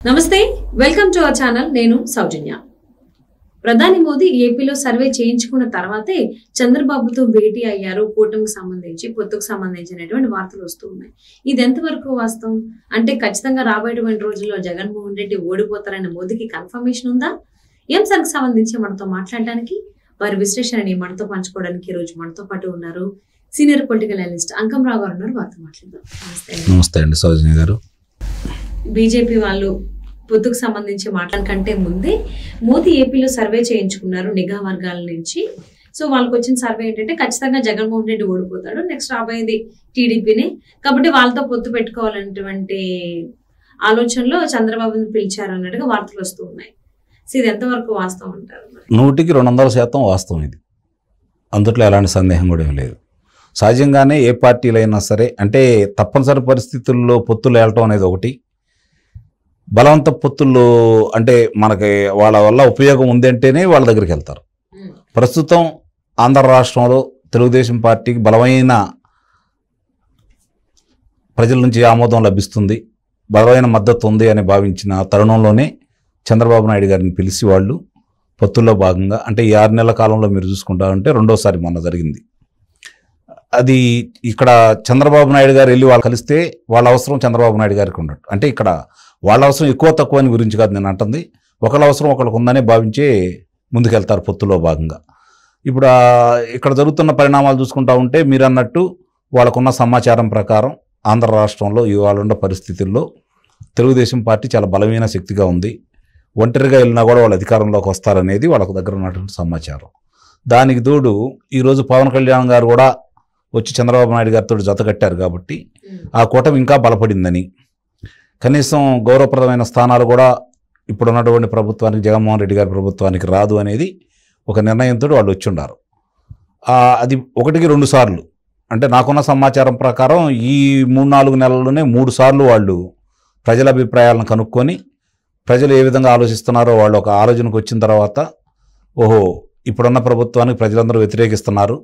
నమస్తే, welcome to our channel. నేను సౌజన్య. ప్రధాని మోదీ ఏపీలో సర్వే చేయించుకున్న తర్వాతే చంద్రబాబుతో భేటీ అయ్యారు. కూటమికి సంబంధించి పొత్తుకు సంబంధించినటువంటి వార్తలు వస్తూ ఉన్నాయి. ఇది ఎంతవరకు వాస్తవం? అంటే ఖచ్చితంగా రాబోయేటువంటి రోజుల్లో జగన్మోహన్ రెడ్డి ఓడిపోతారని మోదీకి కన్ఫర్మేషన్ ఉందా? ఈ అంశానికి సంబంధించి మనతో మాట్లాడడానికి, వారి విశ్లేషణని మనతో పంచుకోవడానికి ఈ రోజు మనతో పాటు ఉన్నారు సీనియర్ పొలిటికల్ అనలిస్ట్ అంకంరావు గారు ఉన్నారు. వారితో మాట్లాడదాం. నమస్తే అండి సౌజన్య గారు. బీజేపీ వాళ్ళు పొత్తుకు సంబంధించి మాట్లాడకంటే ముందే మోదీ ఏపీలో సర్వే చేయించుకున్నారు నిఘా వర్గాల నుంచి. సో వాళ్ళకి వచ్చిన సర్వే ఏంటంటే ఖచ్చితంగా జగన్మోహన్ రెడ్డి ఓడిపోతాడు, నెక్స్ట్ రాబోయేది టీడీపీనే, కాబట్టి వాళ్ళతో పొత్తు పెట్టుకోవాలనేటువంటి ఆలోచనలో చంద్రబాబుని పిలిచారు అన్నట్టుగా వార్తలు వస్తూ ఉన్నాయి. సో ఇది ఎంతవరకు వాస్తవం అంటారు? 100% వాస్తవం ఇది. అందుట్లో ఎలాంటి సందేహం కూడా ఏం లేదు. సహజంగానే ఏ పార్టీలైనా సరే అంటే తప్పనిసరి పరిస్థితుల్లో పొత్తులు వెళ్ళటం అనేది ఒకటి, బలవంత పొత్తుల్లో అంటే మనకి వాళ్ళ వల్ల ఉపయోగం ఉందంటేనే వాళ్ళ దగ్గరికి వెళ్తారు. ప్రస్తుతం ఆంధ్ర రాష్ట్రంలో తెలుగుదేశం పార్టీకి బలమైన ప్రజల నుంచి ఆమోదం లభిస్తుంది, బలమైన మద్దతు ఉంది అని భావించిన తరుణంలోనే చంద్రబాబు నాయుడు గారిని పిలిచి వాళ్ళు పొత్తుల్లో భాగంగా అంటే ఈ 6 నెలల కాలంలో మీరు చూసుకుంటారంటే రెండోసారి మొన్న జరిగింది. అది ఇక్కడ చంద్రబాబు నాయుడు గారు వెళ్ళి వాళ్ళు కలిస్తే వాళ్ళ అవసరం చంద్రబాబు నాయుడు గారికి ఉన్నట్టు. అంటే ఇక్కడ వాళ్ళ అవసరం ఎక్కువ తక్కువ అని గురించి కాదు నేను అంటుంది, ఒకళ్ళ అవసరం ఒకళ్ళకు ఉందనే భావించే ముందుకెళ్తారు పొత్తులో భాగంగా. ఇప్పుడు ఇక్కడ జరుగుతున్న పరిణామాలు చూసుకుంటా ఉంటే మీరు అన్నట్టు వాళ్ళకున్న సమాచారం ప్రకారం ఆంధ్ర రాష్ట్రంలో ఇవాళ ఉన్న పరిస్థితుల్లో తెలుగుదేశం పార్టీ చాలా బలమైన శక్తిగా ఉంది. ఒంటరిగా వెళ్ళినా కూడా వాళ్ళు అధికారంలోకి వస్తారనేది వాళ్ళకు దగ్గర ఉన్నటువంటి సమాచారం. దానికి తోడు ఈరోజు పవన్ కళ్యాణ్ గారు కూడా వచ్చి చంద్రబాబు నాయుడు గారితో జత కట్టారు కాబట్టి ఆ కూటమి ఇంకా బలపడిందని, కనీసం గౌరవప్రదమైన స్థానాలు కూడా ఇప్పుడు ఉన్నటువంటి ప్రభుత్వానికి, జగన్మోహన్ రెడ్డి గారి ప్రభుత్వానికి రాదు అనేది ఒక నిర్ణయంతో వాళ్ళు వచ్చి ఉన్నారు. అది 1-2 సార్లు అంటే నాకున్న సమాచారం ప్రకారం ఈ 3-4 నెలల్లోనే 3 సార్లు వాళ్ళు ప్రజల అభిప్రాయాలను కనుక్కొని ప్రజలు ఏ విధంగా ఆలోచిస్తున్నారో వాళ్ళు ఒక ఆలోచనకు వచ్చిన తర్వాత ఓహో ఇప్పుడున్న ప్రభుత్వానికి ప్రజలందరూ వ్యతిరేకిస్తున్నారు,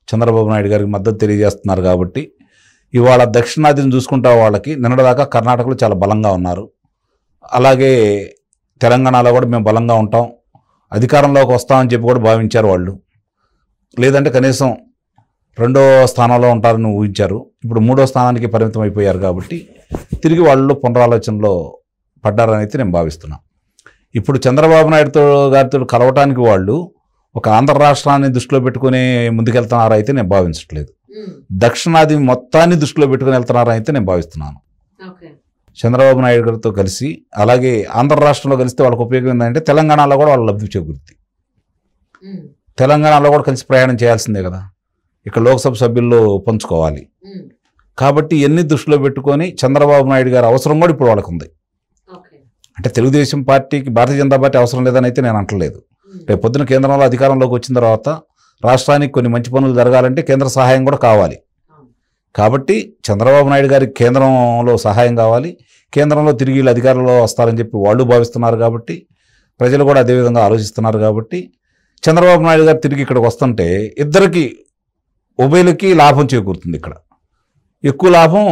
చంద్రబాబు నాయుడు గారికి మద్దతు తెలియజేస్తున్నారు కాబట్టి ఇవాళ దక్షిణాదిని చూసుకుంటా వాళ్ళకి నిన్నటిదాకా కర్ణాటకలో చాలా బలంగా ఉన్నారు, అలాగే తెలంగాణలో కూడా మేము బలంగా ఉంటాం, అధికారంలోకి వస్తామని చెప్పి కూడా భావించారు వాళ్ళు. లేదంటే కనీసం 2వ స్థానంలో ఉంటారని ఊహించారు. ఇప్పుడు 3వ స్థానానికి పరిమితం అయిపోయారు కాబట్టి తిరిగి వాళ్ళు పునరాలోచనలో పడ్డారని అయితే నేను భావిస్తున్నాను. ఇప్పుడు చంద్రబాబు నాయుడు గారితో కలవటానికి వాళ్ళు ఒక ఆంధ్ర రాష్ట్రాన్ని దృష్టిలో పెట్టుకుని ముందుకెళ్తున్నారా అయితే నేను భావించట్లేదు, దక్షిణాది మొత్తాన్ని దృష్టిలో పెట్టుకుని వెళ్తున్నారా అయితే నేను భావిస్తున్నాను. చంద్రబాబు నాయుడు గారితో కలిసి అలాగే ఆంధ్ర రాష్ట్రంలో కలిస్తే వాళ్ళకి ఉపయోగం ఏంటంటే తెలంగాణలో కూడా వాళ్ళు లబ్ధి చేకూరుతుంది. తెలంగాణలో కూడా కలిసి ప్రయాణం చేయాల్సిందే కదా, ఇక్కడ లోక్సభ సభ్యుల్లో పంచుకోవాలి కాబట్టి ఎన్ని దృష్టిలో పెట్టుకొని చంద్రబాబు నాయుడు గారి అవసరం కూడా ఇప్పుడు వాళ్ళకు ఉంది. అంటే తెలుగుదేశం పార్టీకి భారతీయ జనతా పార్టీ అవసరం లేదని అయితే నేను అంటలేదు. రేపు పొద్దున కేంద్రంలో అధికారంలోకి వచ్చిన తర్వాత రాష్ట్రానికి కొన్ని మంచి పనులు జరగాలంటే కేంద్ర సహాయం కూడా కావాలి. కాబట్టి చంద్రబాబు నాయుడు గారికి కేంద్రంలో సహాయం కావాలి, కేంద్రంలో తిరిగి వీళ్ళు అధికారంలో వస్తారని చెప్పి వాళ్ళు భావిస్తున్నారు కాబట్టి ప్రజలు కూడా అదేవిధంగా ఆలోచిస్తున్నారు కాబట్టి చంద్రబాబు నాయుడు గారు తిరిగి ఇక్కడికి వస్తుంటే ఇద్దరికి ఉభయలకి లాభం చేకూరుతుంది. ఇక్కడ ఎక్కువ లాభం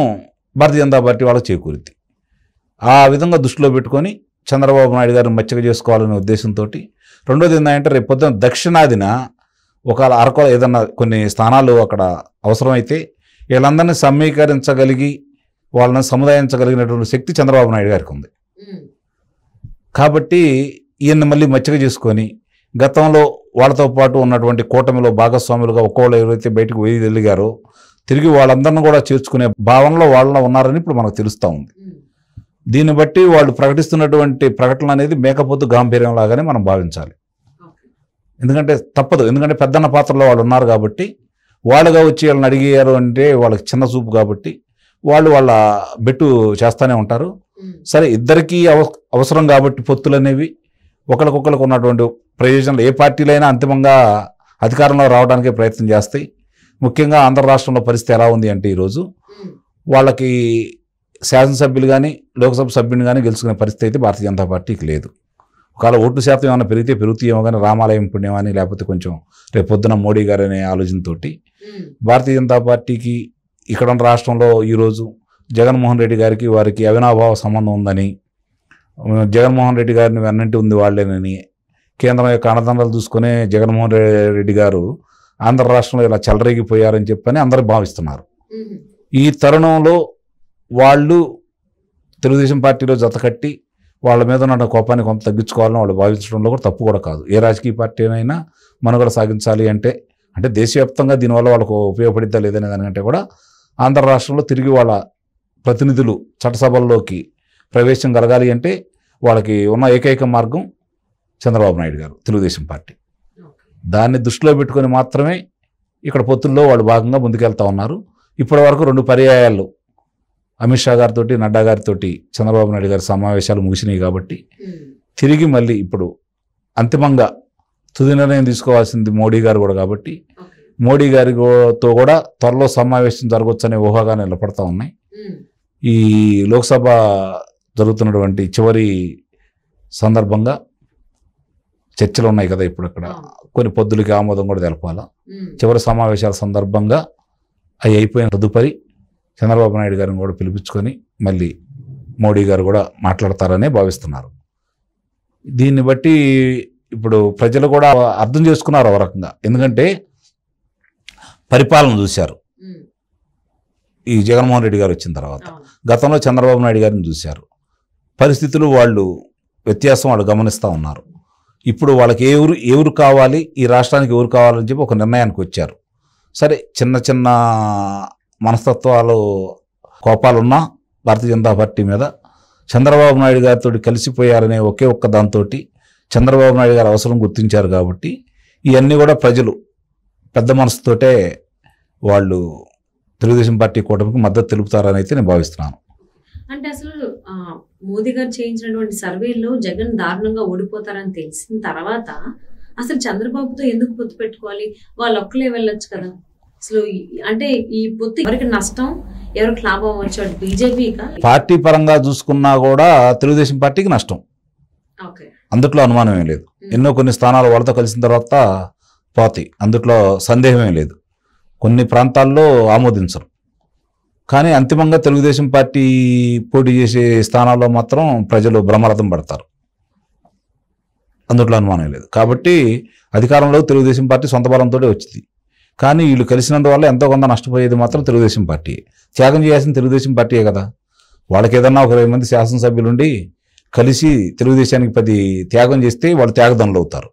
భారతీయ జనతా పార్టీ వాళ్ళకి చేకూరుద్ది. ఆ విధంగా దృష్టిలో పెట్టుకొని చంద్రబాబు నాయుడు గారిని మచ్చిక చేసుకోవాలనే ఉద్దేశంతో. రెండోది ఏంటంటే రేపు పొద్దున దక్షిణాదిన ఒక అరకు ఏదన్నా కొన్ని స్థానాలు అక్కడ అవసరమైతే వీళ్ళందరినీ సమీకరించగలిగి వాళ్ళని సముదాయించగలిగినటువంటి శక్తి చంద్రబాబు నాయుడు గారికి ఉంది. కాబట్టి ఈయన్ని మళ్ళీ మచ్చిక చేసుకొని గతంలో వాళ్ళతో పాటు ఉన్నటువంటి కూటమిలో భాగస్వాములుగా ఒక్కోళ్ళు ఎవరైతే బయటకు వెళ్ళిగారో తిరిగి వాళ్ళందరినీ కూడా చేర్చుకునే భావనలో వాళ్ళలో ఉన్నారని ఇప్పుడు మనకు తెలుస్తూ ఉంది. దీన్ని బట్టి వాళ్ళు ప్రకటిస్తున్నటువంటి ప్రకటన అనేది మేకపోతు గాంభీర్యం లాగానే మనం భావించాలి. ఎందుకంటే తప్పదు, ఎందుకంటే పెద్దన్న పాత్రలో వాళ్ళు ఉన్నారు కాబట్టి వాళ్ళుగా వచ్చి వాళ్ళని అడిగారు అంటే వాళ్ళకి చిన్న చూపు కాబట్టి వాళ్ళు వాళ్ళ బెట్టు చేస్తూనే ఉంటారు. సరే ఇద్దరికీ అవసరం కాబట్టి పొత్తులు అనేవి ఒకరికొకరికి ఉన్నటువంటి ప్రయోజనాలు ఏ పార్టీలైనా అంతిమంగా అధికారంలో రావడానికే ప్రయత్నం చేస్తాయి. ముఖ్యంగా ఆంధ్ర రాష్ట్రంలో పరిస్థితి ఎలా ఉంది అంటే ఈరోజు వాళ్ళకి శాసనసభ్యులు కానీ లోక్సభ సభ్యుని కానీ గెలుచుకునే పరిస్థితి అయితే భారతీయ జనతా పార్టీకి లేదు. ఒకవేళ ఓటు శాతం ఏమైనా పెరుగుతాయేమో కానీ రామాలయం పుణ్యమని లేకపోతే కొంచెం రేపు పొద్దున మోడీ గారు అనే ఆలోచనతోటి భారతీయ జనతా పార్టీకి ఇక్కడ రాష్ట్రంలో ఈరోజు జగన్మోహన్ రెడ్డి గారికి వారికి అవినాభావ సంబంధం ఉందని జగన్మోహన్ రెడ్డి గారిని వెన్నంటి ఉంది వాళ్ళేనని, కేంద్రం యొక్క అండదండలు చూసుకునే జగన్మోహన్ రెడ్డి గారు ఆంధ్ర రాష్ట్రంలో ఇలా చెలరేగిపోయారని చెప్పని అందరూ భావిస్తున్నారు. ఈ తరుణంలో వాళ్ళు తెలుగుదేశం పార్టీలో జతకట్టి వాళ్ళ మీద ఉన్న కోపాన్ని కొంత తగ్గించుకోవాలని వాళ్ళు భావించడంలో కూడా తప్పు కూడా కాదు. ఏ రాజకీయ పార్టీనైనా మనుగడ సాగించాలి అంటే దేశవ్యాప్తంగా దీనివల్ల వాళ్ళకు ఉపయోగపడిద్దా లేదనే దానికంటే కూడా ఆంధ్ర రాష్ట్రంలో తిరిగి వాళ్ళ ప్రతినిధులు చట్టసభల్లోకి ప్రవేశం కలగాలి అంటే వాళ్ళకి ఉన్న ఏకైక మార్గం చంద్రబాబు నాయుడు గారు, తెలుగుదేశం పార్టీ. దాన్ని దృష్టిలో పెట్టుకొని మాత్రమే ఇక్కడ పొత్తుల్లో వాళ్ళు భాగంగా ముందుకెళ్తా ఉన్నారు. ఇప్పటి వరకు 2 పర్యాయాలు అమిత్ షా గారితో, నడ్డా గారితో చంద్రబాబు నాయుడు గారి సమావేశాలు ముగిసినాయి కాబట్టి తిరిగి మళ్ళీ ఇప్పుడు అంతిమంగా తుది నిర్ణయం తీసుకోవాల్సింది మోడీ గారు కూడా కాబట్టి మోడీ గారితో కూడా త్వరలో సమావేశం జరగవచ్చనే ఊహాగానే నిలబడతా ఉన్నాయి. ఈ లోక్సభ జరుగుతున్నటువంటి చివరి సందర్భంగా చర్చలు ఉన్నాయి కదా, ఇప్పుడు అక్కడ కొన్ని పొద్దులకి ఆమోదం కూడా తెలపాలా. చివరి సమావేశాల సందర్భంగా అవి అయిపోయిన తదుపరి చంద్రబాబు నాయుడు గారిని కూడా పిలిపించుకొని మళ్ళీ మోడీ గారు కూడా మాట్లాడతారనే భావిస్తున్నారు. దీన్ని బట్టి ఇప్పుడు ప్రజలు కూడా అర్థం చేసుకున్నారు ఒక రకంగా. ఎందుకంటే పరిపాలన చూశారు ఈ జగన్మోహన్ రెడ్డి గారు వచ్చిన తర్వాత. గతంలో చంద్రబాబు నాయుడు గారిని చూశారు. పరిస్థితులు వాళ్ళు వ్యత్యాసం వాళ్ళు గమనిస్తూ ఉన్నారు. ఇప్పుడు వాళ్ళకి ఎవరు కావాలి, ఈ రాష్ట్రానికి ఎవరు కావాలని చెప్పి ఒక నిర్ణయానికి వచ్చారు. సరే, చిన్న చిన్న మనస్తత్వాలు, కోపాలున్నా భారతీయ జనతా పార్టీ మీద చంద్రబాబు నాయుడు గారితో కలిసిపోయారనే ఒకే ఒక్క దాంతో చంద్రబాబు నాయుడు గారు అవసరం గుర్తించారు కాబట్టి ఇవన్నీ కూడా ప్రజలు పెద్ద మనసుతోటే వాళ్ళు తెలుగుదేశం పార్టీ కూటమికి మద్దతు తెలుపుతారని అయితే నేను భావిస్తున్నాను. అంటే అసలు మోదీ గారు చేయించినటువంటి సర్వేలో జగన్ దారుణంగా ఓడిపోతారని తెలిసిన తర్వాత అసలు చంద్రబాబుతో ఎందుకు పొత్తు పెట్టుకోవాలి? వాళ్ళు ఒక్కలే వెళ్ళొచ్చు కదా. అసలు అంటే ఈ పొత్తు ఎవరికి నష్టం, ఎవరికి లాభం అవ్వచ్చు? బీజేపీ పార్టీ పరంగా చూసుకున్నా కూడా తెలుగుదేశం పార్టీకి నష్టం, అందుట్లో అనుమానం ఏం లేదు. ఎన్నో కొన్ని స్థానాలు వాళ్ళతో కలిసిన తర్వాత పోతాయి, అందుట్లో సందేహమే లేదు. కొన్ని ప్రాంతాల్లో ఆమోదించరు, కానీ అంతిమంగా తెలుగుదేశం పార్టీ పోటీ చేసే స్థానాల్లో మాత్రం ప్రజలు బ్రహ్మరథం పడతారు, అందుట్లో అనుమానం లేదు. కాబట్టి అధికారంలో తెలుగుదేశం పార్టీ సొంత బలంతో వచ్చింది. కానీ వీళ్ళు కలిసినందువల్ల ఎంతో కొంత నష్టపోయేది మాత్రం తెలుగుదేశం పార్టీ. త్యాగం చేయాల్సిన తెలుగుదేశం పార్టీయే కదా. వాళ్ళకి ఏదన్నా ఒక 20 మంది శాసనసభ్యులుండి కలిసి తెలుగుదేశానికి 10 త్యాగం చేస్తే వాళ్ళు త్యాగదనులు అవుతారు.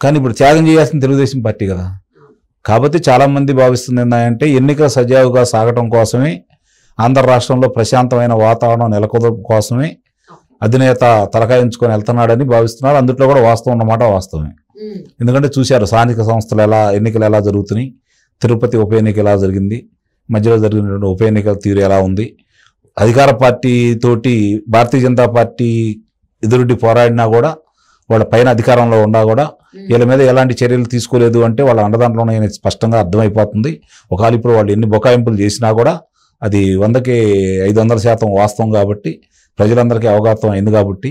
కానీ ఇప్పుడు త్యాగం చేయాల్సిన తెలుగుదేశం పార్టీ కదా. కాబట్టి చాలామంది భావిస్తుంది ఏంటంటే ఎన్నికల సజావుగా సాగటం కోసమే, ఆంధ్ర రాష్ట్రంలో ప్రశాంతమైన వాతావరణం నెలకొల్పడం కోసమే అధినేత తలకాయించుకొని వెళ్తున్నాడని భావిస్తున్నారు. అందుట్లో కూడా వాస్తవం అన్నమాట, వాస్తవమే. ఎందుకంటే చూశారు స్థానిక సంస్థలు ఎన్నికలు ఎలా జరుగుతున్నాయి, తిరుపతి ఉప ఎన్నిక ఎలా జరిగింది, మధ్యలో జరిగినటువంటి ఉప ఎన్నికల తీరు ఎలా ఉంది. అధికార పార్టీ తోటి భారతీయ జనతా పార్టీ ఎదురుడి పోరాడినా కూడా, వాళ్ళ పైన అధికారంలో ఉన్నా కూడా వీళ్ళ మీద ఎలాంటి చర్యలు తీసుకోలేదు అంటే వాళ్ళ అండదండలో స్పష్టంగా అర్థమైపోతుంది. ఒకవేళ ఇప్పుడు వాళ్ళు ఎన్ని బొకాయింపులు చేసినా కూడా అది 100కి 500% వాస్తవం కాబట్టి ప్రజలందరికీ అవగాహన అయింది. కాబట్టి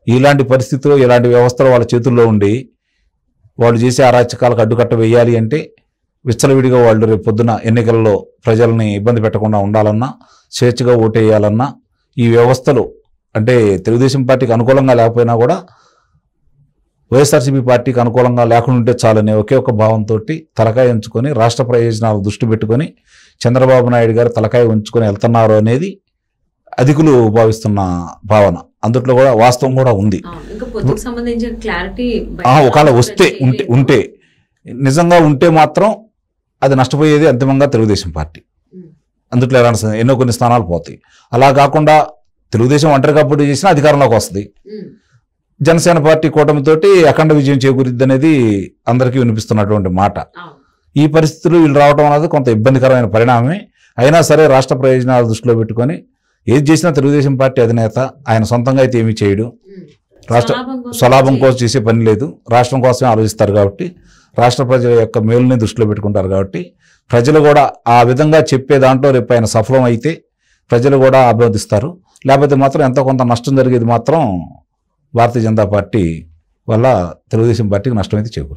ఇలాంటి పరిస్థితుల్లో, ఇలాంటి వ్యవస్థలు వాళ్ళ చేతుల్లో ఉండి వాళ్ళు చేసే అరాచకాలకు అడ్డుకట్ట వేయాలి అంటే విచ్చలవిడిగా వాళ్ళు రేపు పొద్దున ఎన్నికల్లో ప్రజల్ని ఇబ్బంది పెట్టకుండా ఉండాలన్నా, స్వేచ్ఛగా ఓటేయాలన్నా ఈ వ్యవస్థలు అంటే తెలుగుదేశం పార్టీకి అనుకూలంగా లేకపోయినా కూడా వైఎస్ఆర్సీపీ పార్టీకి అనుకూలంగా లేకుండా ఉంటే చాలనే ఒకే ఒక భావంతో తలకాయ ఉంచుకొని రాష్ట్ర ప్రయోజనాలు దృష్టి పెట్టుకొని చంద్రబాబు నాయుడు గారు తలకాయ ఉంచుకొని వెళ్తున్నారు అనేది అధికులు భావిస్తున్న భావన. అందుట్లో కూడా వాస్తవం కూడా ఉంది. ఒకవేళ ఉంటే నిజంగా ఉంటే మాత్రం అది నష్టపోయేది అంతిమంగా తెలుగుదేశం పార్టీ. అందుట్లో ఎన్నో కొన్ని స్థానాలు పోతాయి. అలా కాకుండా తెలుగుదేశం ఒంటరిగా పోటీ చేసినా అధికారంలోకి వస్తుంది. జనసేన పార్టీ కూటమితోటి అఖండ విజయం చేకూరిద్ది అనేది అందరికీ వినిపిస్తున్నటువంటి మాట. ఈ పరిస్థితులు వీళ్ళు రావడం అనేది కొంత ఇబ్బందికరమైన పరిణామమే. అయినా సరే రాష్ట్ర ప్రయోజనాలు దృష్టిలో పెట్టుకొని ఏది చేసినా తెలుగుదేశం పార్టీ అధినేత ఆయన సొంతంగా అయితే ఏమీ చేయడు. రాష్ట్ర స్వలాభం కోసం చేసే పని లేదు, రాష్ట్రం కోసమే ఆలోచిస్తారు. కాబట్టి రాష్ట్ర ప్రజల యొక్క మేలుని దృష్టిలో పెట్టుకుంటారు. కాబట్టి ప్రజలు కూడా ఆ విధంగా చెప్పే దాంట్లో రేపు ఆయన సఫలం అయితే ప్రజలు కూడా ఆమోదిస్తారు. లేకపోతే మాత్రం ఎంతో కొంత నష్టం జరిగేది మాత్రం భారతీయ జనతా పార్టీ వల్ల తెలుగుదేశం పార్టీకి నష్టం అయితే చేకూరుతుంది.